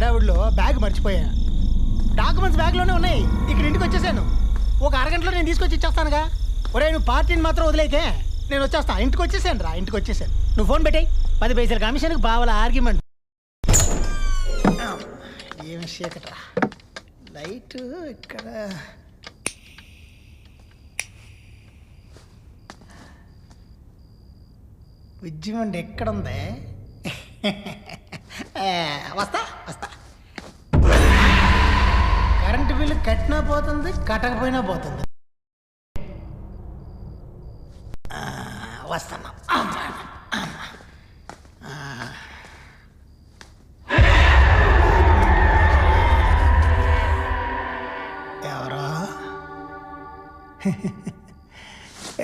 హడావుడిలో bag మర్చిపోయా. Documents బ్యాగ్లోనే ఉన్నాయి. ఇక్కడ ఇంటికి వచ్చేసాను. ఒక అరగంటలో నేను తీసుకొచ్చి ఇచ్చేస్తానుగా. ఒరే నువ్వు పార్టీని మాత్రం వదిలేకే, నేను వచ్చేస్తా. ఇంటికి వచ్చేసాను రా, ఇంటికి వచ్చేసాను. నువ్వు ఫోన్ పెట్టాయి. 10 పైసల కమిషన్కి బావల ఆర్గ్యుమెంట్. ఏమి చీకట్రా, లైట్ ఇక్కడ. ఉద్యమం ఎక్కడుంది? వస్తా వస్తా. కరెంటు బిల్లు కట్టినా పోతుంది, కట్టకపోయినా పోతుంది. వస్తాను. ఎవరో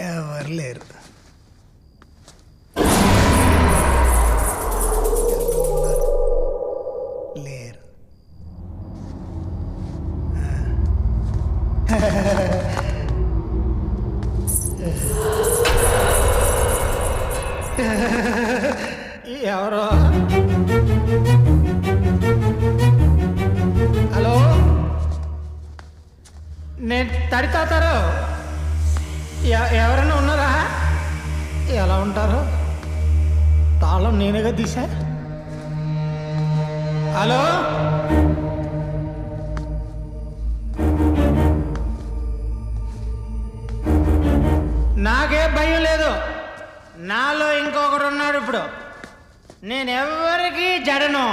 ఎవరు లేరు. లేరు. ఎవరో. హలో, నేను తడితాతారు. ఎవరైనా ఉన్నారా? ఎలా ఉంటారు? తాళం నేనేగా తీసా. హలో, నాకే భయం లేదు. నాలో ఇంకొకడు ఉన్నాడు. ఇప్పుడు నేను ఎవరికి జడను.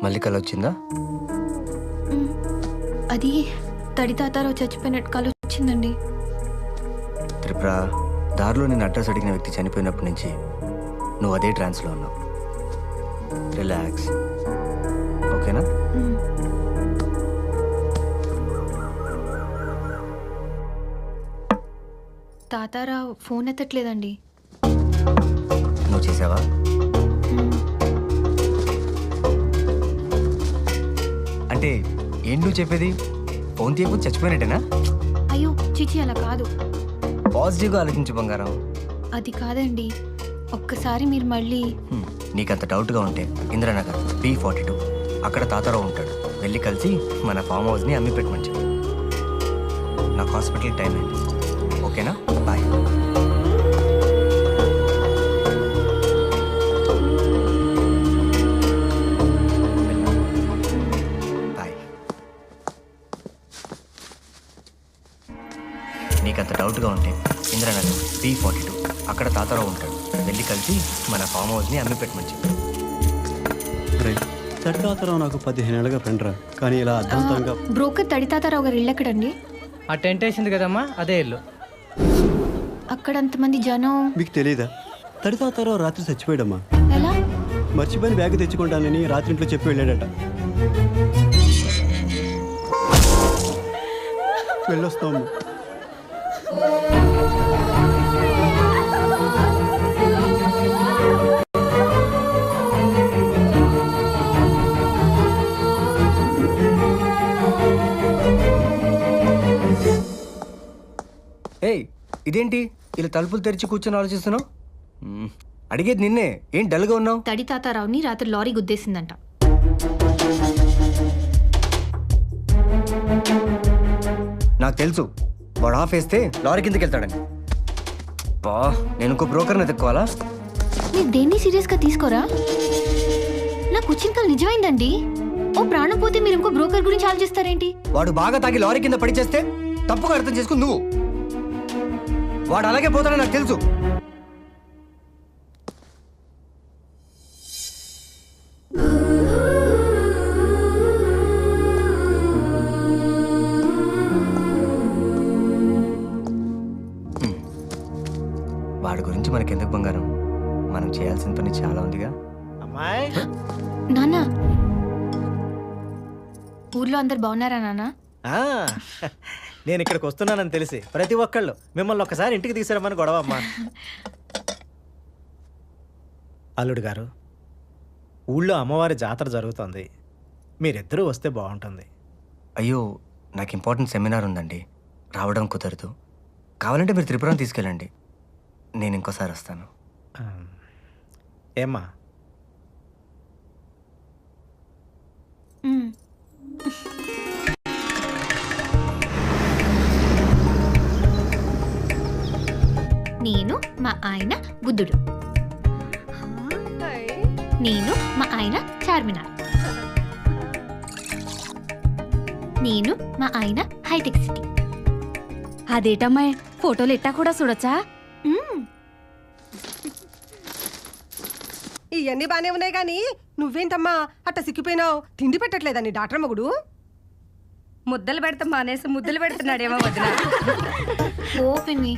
మళ్ళీ కల వచ్చిందా? అది తడితాతారో చచ్చిపోయినట్టు కల వచ్చిందండి. త్రిపుర, దారిలో నేను అడ్రస్ అడిగిన వ్యక్తి చనిపోయినప్పటి నుంచి నువ్వు అదే ట్రాన్స్లో ఉన్నావు. రిలాక్స్, ఓకేనా? తాతారావు ఫోన్ ఎత్తట్లేదండి. నువ్వు చేసావా? అంటే ఏంటి నువ్వు చెప్పేది? ఫోన్ తీయకపోతే చచ్చిపోయినట్టేనా? అయ్యో చిచి, అలా కాదు. పాజిటివ్గా ఆలోచించు బంగారం. అది కాదండి, ఒక్కసారి మీరు మళ్ళీ. నీకంత డౌట్గా ఉంటే ఇంద్రనగర్ B42 అక్కడ తాతారావు ఉంటాడు. వెళ్ళి కలిసి మన ఫామ్ హౌస్ని అమ్మి పెట్టమని చెప్పు. నాకు హాస్పిటల్ టైం అయింది, ఓకేనా? బాయ్. నీకంత డౌట్గా ఉంటే ఇంద్రనగర్ B42 అక్కడ తాతారావు ఉంటాడు. వెళ్ళి కలిసి మన ఫామ్ హౌస్ని అమ్మి పెట్టమని చెప్పు. తడితాతారావు నాకు 15 ఏళ్ళగా ఫ్రెండ్ రా, కానీ ఇలా అర్థంతంగా. బ్రోకర్ తడితాతారావు గారు ఇల్లు ఎక్కడండి? ఆ టెంట్ వేసింది కదమ్మా, అదే ఇల్లు. అక్కడ అంతమంది జనం. మీకు తెలీదా? తడితాతారావు రాత్రి చచ్చిపోయాడమ్మా. ఎలా? మర్చిపోయిన బ్యాగ్ తెచ్చుకుంటానని రాత్రి ఇంట్లో చెప్పి వెళ్ళాడట. వెళ్ళొస్తాము. ఏయ్, ఇదేంటి ఇలా తలుపులు తెరిచి కూర్చొని ఆలోచిస్తున్నావు? అడిగేది నిన్నే, ఏం డల్గా ఉన్నావు? తడితాతారావుని రాత్రి లారీ గుద్దేసిందంట. నాకు తెలుసు, వాడు ఆఫ్ వేస్తే లారీ కిందకి వెళ్తాడని. బా, నేను ఇంకో బ్రోకర్ని ఎత్తుక్కోవాలా? మీరు దేన్ని సీరియస్గా తీసుకోరా? నాకు వచ్చిన కల నిజమైందండి. ఓ ప్రాణం పోతే మీరు ఇంకో బ్రోకర్ గురించి ఆలోచిస్తారేంటి? వాడు బాగా తాగి లారీ కింద పడి చేస్తే తప్పుగా అర్థం చేసుకుని నువ్వు. వాడు అలాగే పోతాడని నాకు తెలుసు. వాడి గురించి మనకెందుకు బంగారం? మనం చేయాల్సిన పని చాలా ఉందిగా. అమ్మాయి, నాన్న, ఊర్లో అందరు బాగున్నారా నాన్న? నేను ఇక్కడికి వస్తున్నానని తెలిసి ప్రతి ఒక్కళ్ళు మిమ్మల్ని ఒక్కసారి ఇంటికి తీసుకురమ్మని గొడవ అమ్మా. అల్లుడు గారు, ఊళ్ళో అమ్మవారి జాతర జరుగుతుంది, మీరిద్దరూ వస్తే బాగుంటుంది. అయ్యో నాకు ఇంపార్టెంట్ సెమినార్ ఉందండి, రావడం కుదరదు. కావాలంటే మీరు త్రిపురం తీసుకెళ్ళండి, నేను ఇంకోసారి వస్తాను. ఆ, ఏమ్మా మ్మ్. నేను మా ఆయన బుద్ధుడు, నేను మా ఆయన చార్మినార్, నేను మా ఆయన హైటెక్ సిటీ. అదేటమ్మాయి ఫోటోలు ఎట్టా కూడా చూడొచ్చా? ఇవన్నీ బానే ఉన్నాయి కానీ నువ్వేంటమ్మా అట్ట సిక్కిపోయినావు? తిండి పెట్టట్లేదా నీ డాక్టర్ మగుడు? ముద్దలు పెడతాం మానేసి ముద్దలు పెడుతున్నాడేమో వదిన. ఓపెన్ని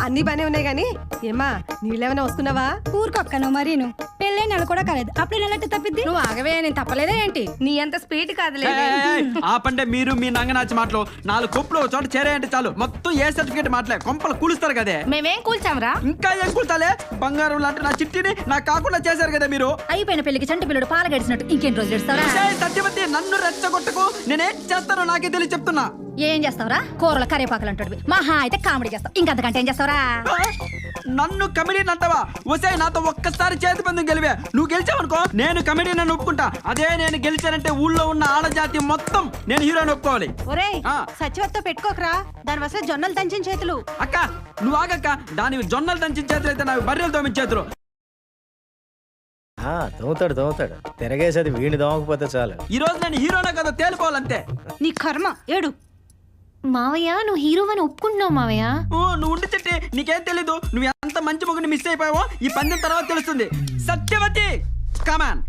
అన్నీ బానే ఉన్నాయి కానీ ఏమ్మా నీళ్ళేమైనా వస్తున్నావా? ఊరుకొక్కను మరీను పెళ్ళే నెల కూడా కాలేదు, అప్పుడు నెలట్టు తప్పిద్ది. నువ్వు ఆగవే, నేను తప్పలేదా ఏంటి? నీ అంత స్పీడ్ కాదులే. ఆపంటే మీరు మీ నంగనాచి మాటలు 4 కొప్పులు ఒక చోట చేరాయంటే చాలు మొత్తం ఏ సర్టిఫికేట్ మాటలే కొంపలు కూలుస్తారు కదే. మేమేం కూల్చాంరా? ఇంకా ఏం కూల్చాలే? బంగారం లాంటి నా చిట్టిని నాకు కాకుండా చేశారు కదా మీరు. అయిపోయిన పెళ్లికి చంటి పిల్లడు పాలు గడిచినట్టు ఇంకెన్ని రోజులు ఎడుస్తావరా? సత్యవతి నన్ను రెచ్చగొట్టకు, నేనేం చేస్తానో నాకే తెలిసి చెప్తున్నా. ఏం చేస్తావరా? కూరల కరేపాకలు అంటాడు, మహా అయితే కామెడీ చేస్తావు, ఇంకంతకంటే ఏం చేస్తావరా? నన్ను కమెడీని అంటావా? వసే నాతో ఒక్కసారి చేతి పందెం గెలివే, నువ్వు గెలిచావనుకో నేను కమెడీని ఒప్పుకుంటా. అదే నేను గెలిచానంటే ఊళ్ళో ఉన్న ఆడజాతి మొత్తం నేను హీరోని ఒప్పుకోవాలి. ఒరేయ్ సచివత్తో పెట్టుకోకరా, దాని వస్తే జొన్నలు దంచిన చేతులు. అక్క నువ్వు ఆగక్క, దాని జొన్నలు దంచిన చేతులు అయితే నాకు బర్రెలు తోమిన చేతులు. దోవుతాడు తిరగేసేది వీడిని దోమకపోతే చాలు. ఈ రోజు నేను హీరోనా కదా తేలిపోవాలంతే. నీ కర్మ ఏడు. మావయ్య నువ్వు హీరోవని ఒప్పుకుంటున్నావు మావయ్య. నువ్వు ఉండి చెట్టి నీకేం తెలీదు, నువ్వు ఎంత మంచి మొగుని మిస్ అయిపోయావో ఈ పందెం తర్వాత తెలుస్తుంది. సత్యవతి కమాన్.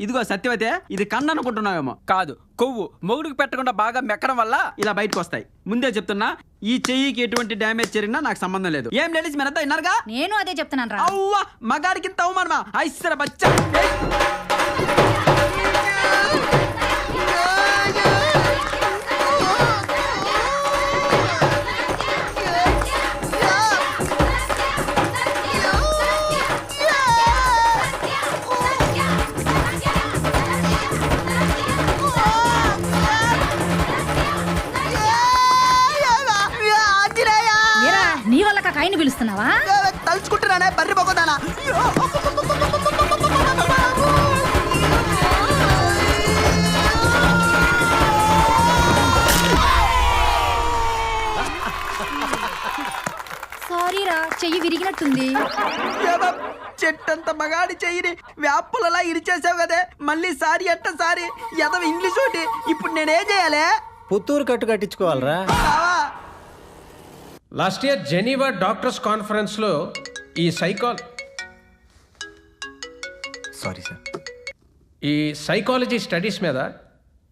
ఇదిగో సత్యవతి, ఇది కన్ను అనుకుంటున్నావేమో, కాదు కొవ్వు. మొగుడికి పెట్టకుండా బాగా మెక్కడం వల్ల ఇలా బయటకు వస్తాయి. ముందే చెప్తున్నా, ఈ చెయ్యికి ఎటువంటి డ్యామేజ్ జరిగినా నాకు సంబంధం లేదు. ఏం లేడీస్ మీరంతా విన్నారుగా? నేను అదే చెప్తున్నాను రా. అవ్వా మగాడికి ఇంత అవమానమా? ఐశ్వర బచ్చా. నీ వల్ల కాయని పిలుస్తున్నావా? తలుచుకుంటున్నానే బర్రి పోకుండానా. సారీ రా, చెయ్యి విరిగినట్టుంది. చెట్టంత మగాడి చెయ్యిని వ్యాపులలా ఇరిచేసావు కదే, మళ్ళీ సారీ అంట సారీ ఎదవ ఇంగ్లీష్ ఒకటి. ఇప్పుడు నేనేం చేయాలి? పుత్తూరు కట్టు కట్టించుకోవాలరా. లాస్ట్ ఇయర్ జెనీవా డాక్టర్స్ కాన్ఫరెన్స్లో ఈ సారీ సార్, ఈ సైకాలజీ స్టడీస్ మీద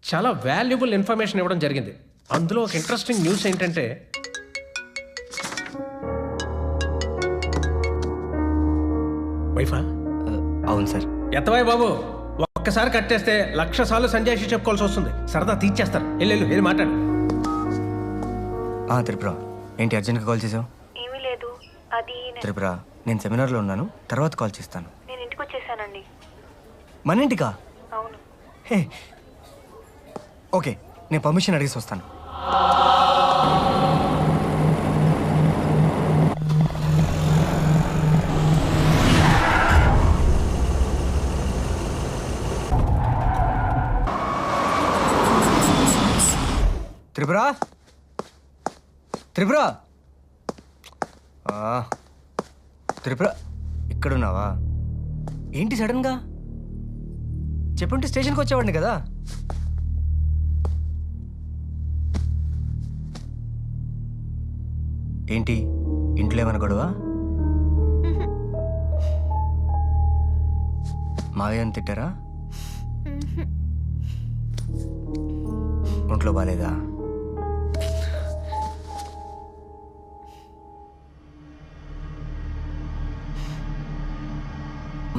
చాలా వాల్యుబుల్ ఇన్ఫర్మేషన్ ఇవ్వడం జరిగింది. అందులో ఒక ఇంట్రెస్టింగ్ న్యూస్ ఏంటంటే వైఫా అవును సార్. ఎత్తవాయి బాబు, ఒక్కసారి కట్టేస్తే 1,00,000 సార్లు సంజయ్ చెప్పుకోవాల్సి వస్తుంది. సరదా తీర్చేస్తారు. వెళ్ళి మాట్లాడు. త్రిపుర ఏంటి అర్జెంట్గా కాల్ చేసావు? ఏమీ లేదు, అది త్రిపుర నేను సెమినార్లో ఉన్నాను, తర్వాత కాల్ చేస్తాను. నేను ఇంటికి వచ్చేసానండి. మన ఇంటికా? అవును. హే ఓకే, నేను పర్మిషన్ అడిగేసి వస్తాను. త్రిపుర త్రిపుర త్రిపుర ఇక్కడున్నావా? ఏంటి సడన్గా? చెప్పుంటే స్టేషన్కి వచ్చేవాడిని కదా. ఏంటి ఇంట్లో ఏమైనా గొడవ? మావయ్యని తిట్టారా? ఒంట్లో బాలేదా?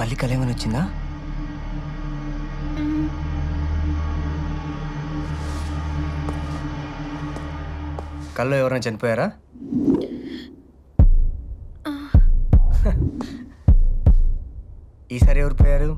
మళ్ళీ కల ఏమైనా వచ్చిందా? కల్లో ఎవరైనా చనిపోయారా? ఈసారి ఎవరు పోయారు?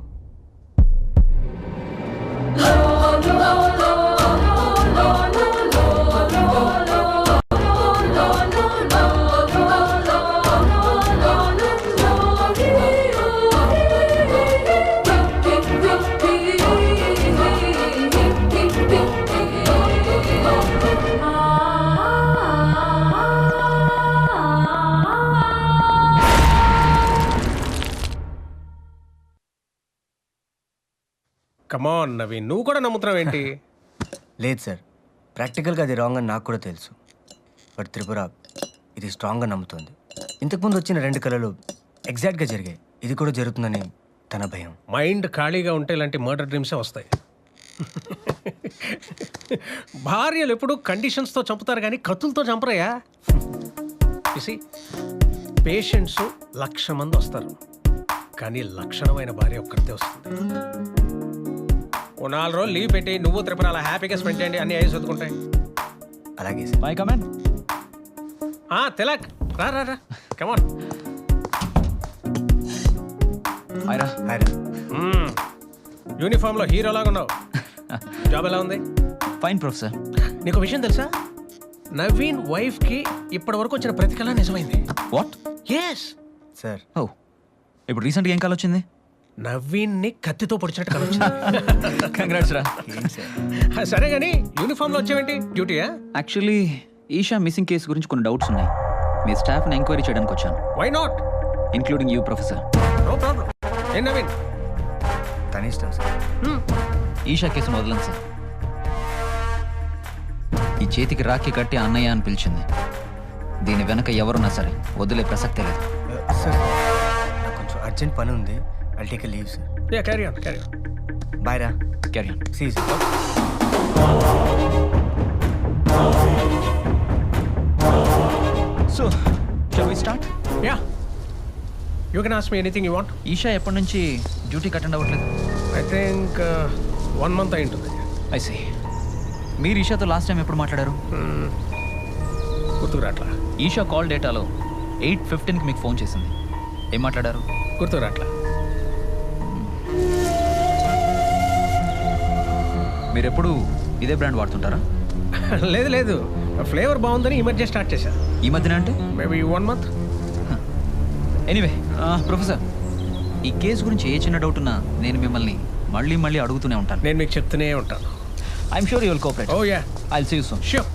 కమాన్ నవీన్, నువ్వు కూడా నమ్ముతున్నావు ఏంటి? లేదు సార్, ప్రాక్టికల్గా అది రాంగ్ అని నాకు కూడా తెలుసు. బట్ త్రిపుర ఇది స్ట్రాంగ్గా నమ్ముతుంది. ఇంతకుముందు వచ్చిన 2 కళలు ఎగ్జాక్ట్గా జరిగాయి. ఇది కూడా జరుగుతుందని తన భయం. మైండ్ ఖాళీగా ఉంటే ఇలాంటి మర్డర్ డ్రీమ్సే వస్తాయి. భార్యలు ఎప్పుడు కండిషన్స్తో చంపుతారు కానీ కత్తులతో చంపరయ్యా. చూసి పేషెంట్స్ 1,00,000 మంది వస్తారు, కానీ లక్షణమైన భార్య ఒక్కరితే వస్తుంది. ఓ 4 రోజులు లీవ్ పెట్టి నువ్వు త్రిపుర అలా హ్యాపీగా స్పెండ్ చేయండి, అన్ని అయ్యి చదువుకుంటాయి. అలాగే సార్. My comment. తిలక్ రా రా రా, కమాన్. హాయ్రా. యూనిఫామ్లో హీరోలాగా ఉన్నావు. జాబ్ ఎలా ఉంది? Fine professor. నీకు విషయం తెలుసా, నవీన్ వైఫ్కి ఇప్పటి వరకు వచ్చిన ప్రతి కళ నిజమైంది. వాట్? Yes sir. ఓ, ఇప్పుడు రీసెంట్గా ఏం కాల్ వచ్చింది? నవీన్ని కత్తితో పొడిచినట్టు కళ వచ్చింది. కంగ్రాట్స్ రా. సరే కానీ యూనిఫామ్లో వచ్చావేంటి? డ్యూటీయా? యాక్చువల్లీ ఈషా మిస్సింగ్ కేసు గురించి కొన్ని డౌట్స్ ఉన్నాయి. మీ స్టాఫ్ని ఎంక్వైరీ చేయడానికి వచ్చాను. Why not? Including you professor. No problem. ఏం నవీన్? తన ఇష్టం సార్. ఈషా కేసును వదలండి సార్. ఈ చేతికి రాఖీ కట్టి అన్నయ్య అని పిలిచింది. దీని వెనక ఎవరున్నా సరే వదిలే ప్రసక్తే లేదు. సార్ నాకు కొంచెం అర్జెంట్ పని ఉంది. I'll take leave sir. Yeah, carry on, carry on. Bye రా. Carry on. See sir. So shall we start? Yeah, you can ask me anything you want. Isha ఎప్పటి నుంచి డ్యూటీకి అటెండ్ అవ్వట్లేదు? ఐ థింక్ 1 month అయి ఉంటుంది. I see. మీరు ఈషాతో last time ఎప్పుడు మాట్లాడారు? గుర్తుకు రాట్లా. ఈషా కాల్ డేటాలో 8:15కి మీకు ఫోన్ చేసింది. ఏం మాట్లాడారు? గుర్తుకు రాట్లా. మీరు ఎప్పుడు ఇదే బ్రాండ్ వాడుతుంటారా? లేదు లేదు, ఫ్లేవర్ బాగుందని ఈ మధ్య స్టార్ట్ చేశా. ఈ మధ్యన అంటే మేబీ 1 month. ఎనీవే ప్రొఫెసర్, ఈ కేసు గురించి ఏ చిన్న డౌట్ ఉన్నా నేను మిమ్మల్ని మళ్ళీ మళ్ళీ అడుగుతూనే ఉంటాను. నేను మీకు చెప్తూనే ఉంటాను. I'm sure you will cooperate. Oh yeah, I will see you soon. Sure.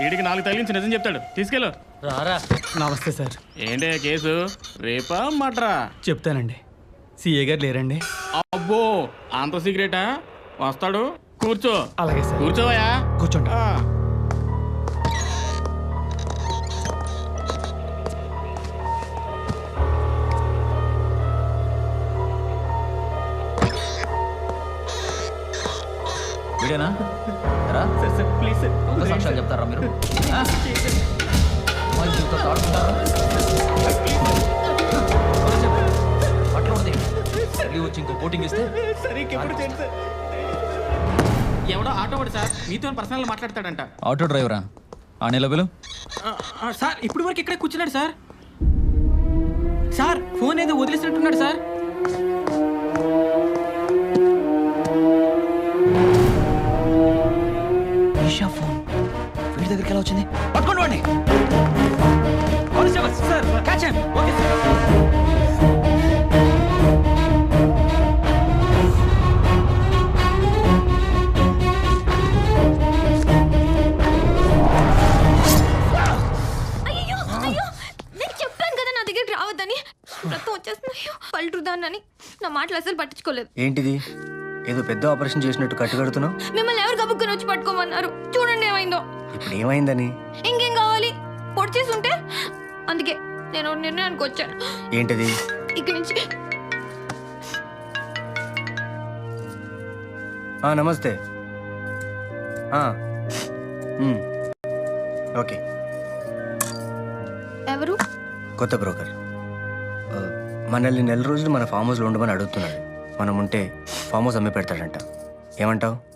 వీడికి 4 తగిలించి నిజం చెప్తాడు, తీసుకెళ్ళు. రారా. నమస్తే సార్. ఏంటే కేసు రేపా మట్రా? చెప్తానండి. సిఏ గారు లేరండి? అబ్బో, అంత సీక్రెటా? వస్తాడు, కూర్చో. అలాగే సార్. కూర్చోవయా. కూర్చోండి. వీడేనా? రా. Please sir. దొంగ సాక్ష్యాలు చెప్తారా మీరు? అమ్మాయి జీవితంతో ఆడుకుంటారా? పట్ల ఉంది. మళ్ళీ వచ్చి ఇంకో కోటింగ్ ఇస్తే ఎవడో ఆటో వాడు సార్, మీతో పర్సనల్ మాట్లాడతాడంట. ఆటో డ్రైవరా? ఆ నిలబెలు. సార్ ఇప్పుడు వరకు ఇక్కడే కూర్చున్నాడు సార్. సార్ ఫోన్ ఏదో వదిలేసినట్టున్నాడు సార్. ఈషా ఫోన్ వీడి దగ్గరికి ఎలా వచ్చింది? పట్టుకోండి వాడిని. Sir catch him. Okay sir. అయ్యో అయ్యో, నేను చెప్పాను కదా నా దగ్గరికి రావద్దని. రక్తం వచ్చేస్తున్నాయి. పల్టుదాన్నని నా మాటలు అసలు పట్టించుకోలేదు. ఏంటిది? ఏదో పెద్ద ఆపరేషన్ చేసినట్టు కట్టుకడుతున్నావు. మిమ్మల్ని ఎవరు గబుక్కుని వచ్చి పట్టుకోమన్నారు? చూడండి ఏమైందో. ఇప్పుడు ఏమైందని? ఇంకేం కావాలి? పొడి చేసి ఉంటే. అందుకే నేను ఒక నిర్ణయానికి వచ్చాను. ఏంటిది? ఇక్కడి నుంచి నమస్తే. ఓకే. ఎవరు? కొత్త బ్రోకర్. మనల్ని నెల రోజులు మన ఫామ్ హౌస్లో ఉండమని అడుగుతున్నాడు. మనం ఉంటే ఫామ్ హౌస్ అమ్మి పెడతాడంట. ఏమంటావు?